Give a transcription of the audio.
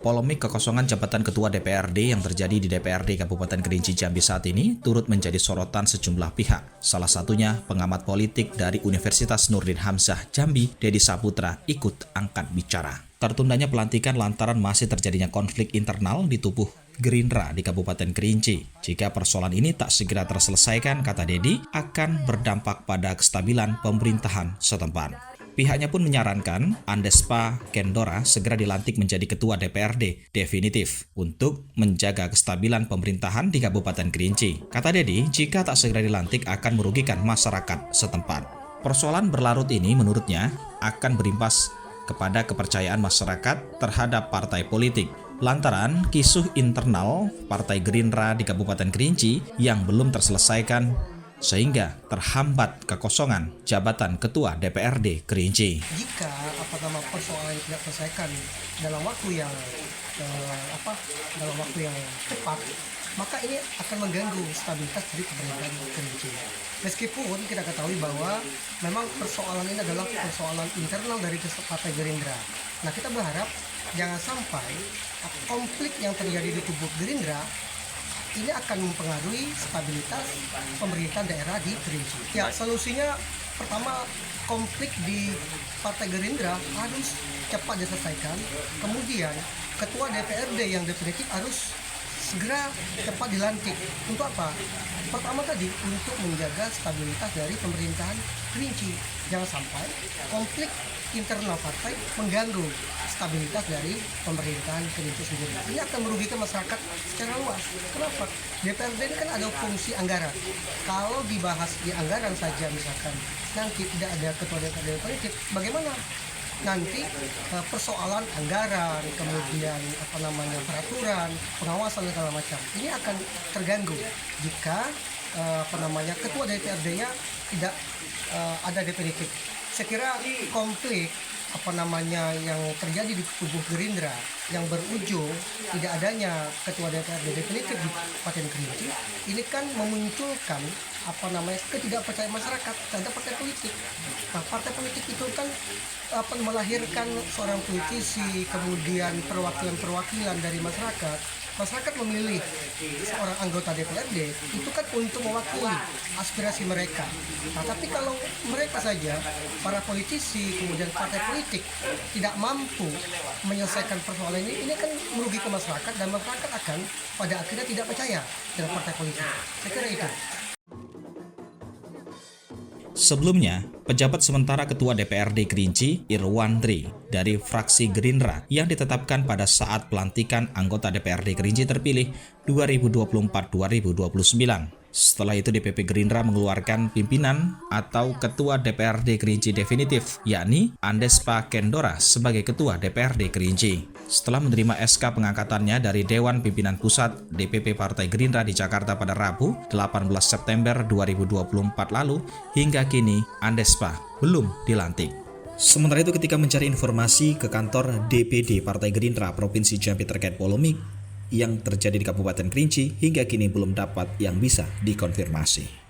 Polemik kekosongan jabatan Ketua DPRD yang terjadi di DPRD Kabupaten Kerinci Jambi saat ini turut menjadi sorotan sejumlah pihak. Salah satunya pengamat politik dari Universitas Nurdin Hamzah Jambi, Dedi Saputra, ikut angkat bicara. Tertundanya pelantikan lantaran masih terjadinya konflik internal di tubuh Gerindra di Kabupaten Kerinci. Jika persoalan ini tak segera terselesaikan, kata Dedi, akan berdampak pada kestabilan pemerintahan setempat. Pihaknya pun menyarankan Andespa Kendora segera dilantik menjadi Ketua DPRD definitif untuk menjaga kestabilan pemerintahan di Kabupaten Kerinci. Kata Dedi, jika tak segera dilantik akan merugikan masyarakat setempat. Persoalan berlarut ini menurutnya akan berimbas kepada kepercayaan masyarakat terhadap partai politik. Lantaran kisruh internal Partai Gerindra di Kabupaten Kerinci yang belum terselesaikan sehingga terhambat kekosongan jabatan Ketua DPRD Kerinci. Jika persoalan yang tidak selesaikan dalam waktu yang cepat, maka ini akan mengganggu stabilitas dari pemerintahan Kerinci. Meskipun kita ketahui bahwa memang persoalan ini adalah persoalan internal dari Partai Gerindra. Nah, kita berharap jangan sampai konflik yang terjadi di tubuh Gerindra ini akan mempengaruhi stabilitas pemerintahan daerah di Kerinci. Ya, solusinya pertama, konflik di Partai Gerindra harus cepat diselesaikan. Kemudian, Ketua DPRD yang definitif harus segera cepat dilantik. Untuk apa? Pertama tadi, untuk menjaga stabilitas dari pemerintahan Kerinci. Jangan sampai konflik internal partai mengganggu stabilitas dari pemerintahan Kerinci sendiri. Ini akan merugikan masyarakat secara luas. Kenapa? DPRD ini kan ada fungsi anggaran. Kalau dibahas di anggaran saja misalkan nanti tidak ada ketua DPRD politik, bagaimana? Nanti persoalan anggaran, kemudian peraturan, pengawasan segala macam ini akan terganggu jika ketua DPRD-nya tidak ada definitif. Saya kira konflik yang terjadi di tubuh Gerindra yang berujung tidak adanya ketua DPRD definitif di Kabupaten Kerinci ini kan memunculkan ketidakpercayaan masyarakat terhadap partai politik. Nah, partai politik itu kan melahirkan seorang politisi, kemudian perwakilan dari masyarakat. Masyarakat memilih seorang anggota DPRD itu kan untuk mewakili aspirasi mereka. Nah, tapi kalau mereka saja, para politisi, kemudian partai politik tidak mampu menyelesaikan persoalan ini kan merugikan masyarakat dan masyarakat akan pada akhirnya tidak percaya dengan partai politik. Saya kira itu. Sebelumnya, pejabat sementara Ketua DPRD Kerinci, Irwandri, dari fraksi Gerindra yang ditetapkan pada saat pelantikan anggota DPRD Kerinci terpilih 2024-2029. Setelah itu DPP Gerindra mengeluarkan pimpinan atau Ketua DPRD Kerinci definitif, yakni Andespa Kendora sebagai Ketua DPRD Kerinci. Setelah menerima SK pengangkatannya dari Dewan Pimpinan Pusat DPP Partai Gerindra di Jakarta pada Rabu 18 September 2024 lalu, hingga kini Andespa belum dilantik. Sementara itu ketika mencari informasi ke kantor DPD Partai Gerindra Provinsi Jambi terkait polemik yang terjadi di Kabupaten Kerinci, hingga kini belum dapat yang bisa dikonfirmasi.